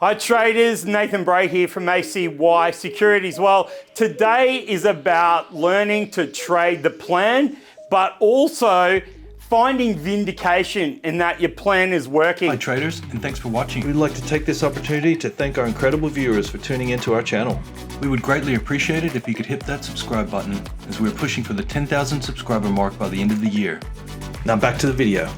Hi traders, Nathan Bray here from ACY Securities. Well, today is about learning to trade the plan, but also finding vindication in that your plan is working. Hi traders, and thanks for watching. We'd like to take this opportunity to thank our incredible viewers for tuning into our channel. We would greatly appreciate it if you could hit that subscribe button, as we're pushing for the 10,000 subscriber mark by the end of the year. Now back to the video.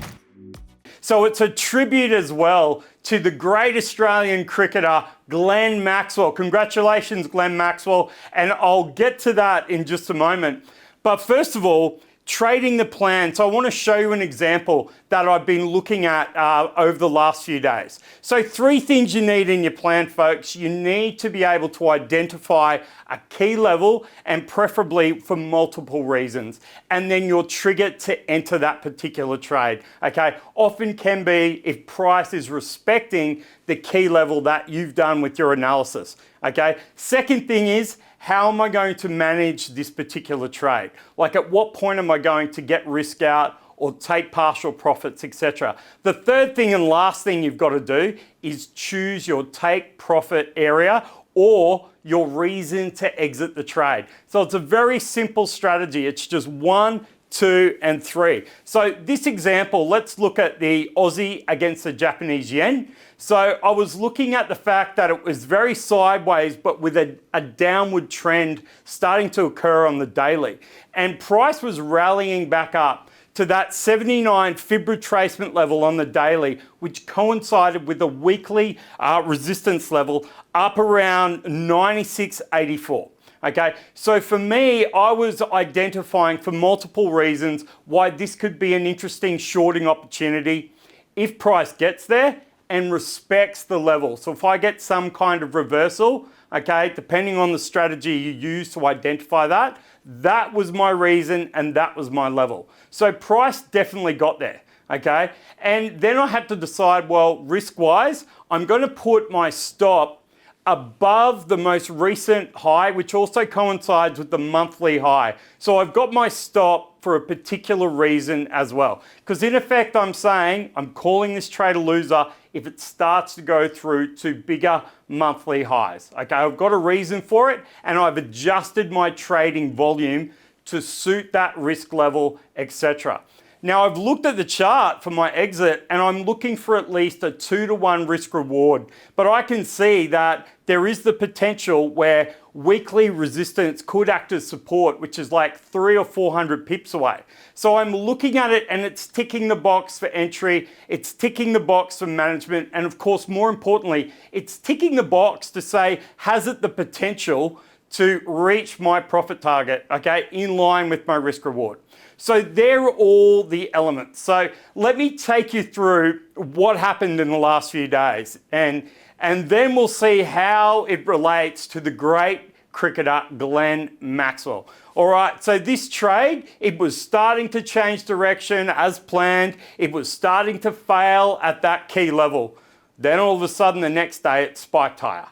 So it's a tribute as well to the great Australian cricketer, Glenn Maxwell. Congratulations, Glenn Maxwell. And I'll get to that in just a moment. But first of all, trading the plan. So I want to show you an example that I've been looking at over the last few days. So 3 things you need in your plan, folks. You need to be able to identify a key level, and preferably for multiple reasons. And then you're triggered to enter that particular trade. Okay, often can be if price is respecting the key level that you've done with your analysis. Okay, second thing is, how am I going to manage this particular trade? Like, at what point am I going to get risk out or take partial profits, etc. The third thing and last thing you've got to do is choose your take profit area or your reason to exit the trade. So it's a very simple strategy. It's just 1, 2, and 3. So this example, let's look at the Aussie against the Japanese yen. So I was looking at the fact that it was very sideways, but with a downward trend starting to occur on the daily. And price was rallying back up to that 79 fib retracement level on the daily, which coincided with a weekly resistance level up around 96.84. Okay, so for me, I was identifying for multiple reasons why this could be an interesting shorting opportunity if price gets there and respects the level. So if I get some kind of reversal, okay, depending on the strategy you use to identify that, that was my reason and that was my level. So price definitely got there, okay? And then I had to decide, well, risk-wise, I'm going to put my stop above the most recent high, which also coincides with the monthly high. So I've got my stop for a particular reason as well. Because in effect, I'm saying I'm calling this trade a loser if it starts to go through to bigger monthly highs. Okay, I've got a reason for it, and I've adjusted my trading volume to suit that risk level, etc. Now I've looked at the chart for my exit and I'm looking for at least a 2-to-1 risk reward, but I can see that there is the potential where weekly resistance could act as support, which is like 300 or 400 pips away. So I'm looking at it and it's ticking the box for entry, it's ticking the box for management, and of course, more importantly, it's ticking the box to say, has it the potential to reach my profit target, okay, in line with my risk reward. So they're all the elements. So let me take you through what happened in the last few days, and then we'll see how it relates to the great cricketer Glenn Maxwell. All right, so this trade, it was starting to change direction as planned. It was starting to fail at that key level. Then all of a sudden the next day it spiked higher.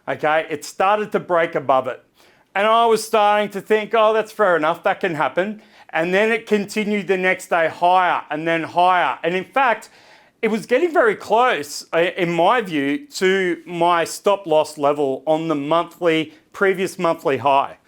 Okay, it started to break above it. And I was starting to think, oh, that's fair enough, that can happen. And then it continued the next day higher and then higher. And in fact, it was getting very close, in my view, to my stop loss level on the previous monthly high.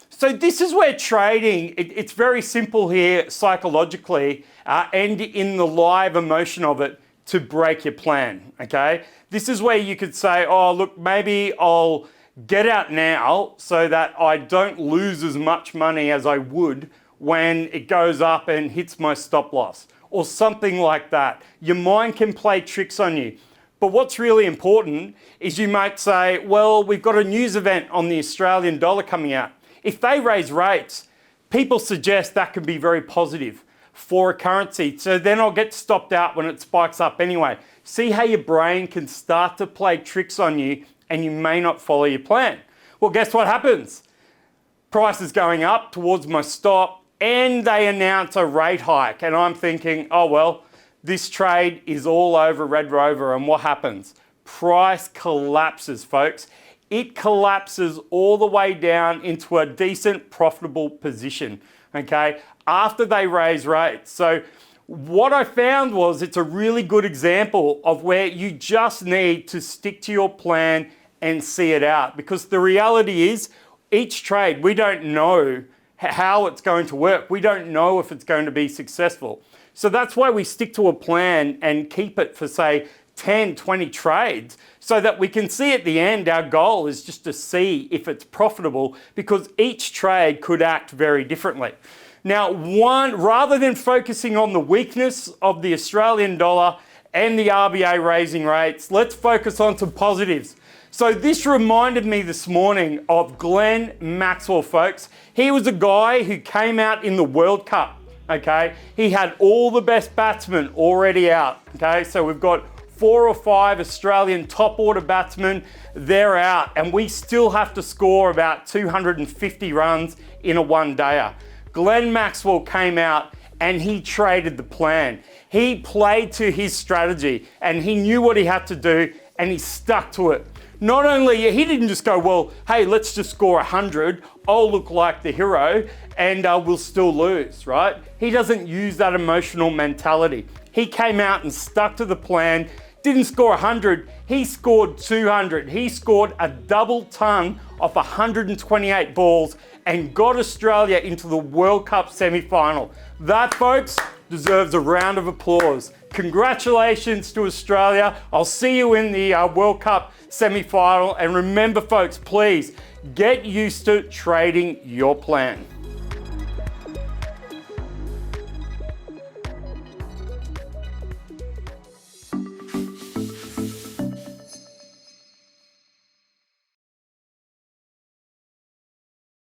So this is where trading, it's very simple here psychologically and in the live emotion of it to break your plan, okay? This is where you could say, oh, look, maybe I'll get out now so that I don't lose as much money as I would when it goes up and hits my stop loss or something like that. Your mind can play tricks on you. But what's really important is you might say, well, we've got a news event on the Australian dollar coming out. If they raise rates, people suggest that could be very positive for a currency. So then I'll get stopped out when it spikes up anyway. See how your brain can start to play tricks on you and you may not follow your plan. Well, guess what happens? Price is going up towards my stop and they announce a rate hike. And I'm thinking, oh, well, this trade is all over Red Rover. And what happens? Price collapses, folks. It collapses all the way down into a decent, profitable position, okay, after they raise rates. So What I found was it's a really good example of where you just need to stick to your plan and see it out, because the reality is each trade, we don't know how it's going to work. We don't know if it's going to be successful. So that's why we stick to a plan and keep it for, say, 10, 20 trades, so that we can see at the end, our goal is just to see if it's profitable, because each trade could act very differently. Now, rather than focusing on the weakness of the Australian dollar and the RBA raising rates, let's focus on some positives. So this reminded me this morning of Glenn Maxwell, folks. He was a guy who came out in the World Cup, okay? He had all the best batsmen already out, okay? So we've got 4 or 5 Australian top order batsmen, they're out, and we still have to score about 250 runs in a one-dayer. Glenn Maxwell came out and he traded the plan. He played to his strategy and he knew what he had to do and he stuck to it. Not only, he didn't just go, well, hey, let's just score 100, I'll look like the hero and we'll still lose, right? He doesn't use that emotional mentality. He came out and stuck to the plan, didn't score 100, he scored 200. He scored a double ton off 128 balls and got Australia into the World Cup semi-final. That, folks, deserves a round of applause. Congratulations to Australia. I'll see you in the World Cup semi-final. And remember, folks, please get used to trading your plan.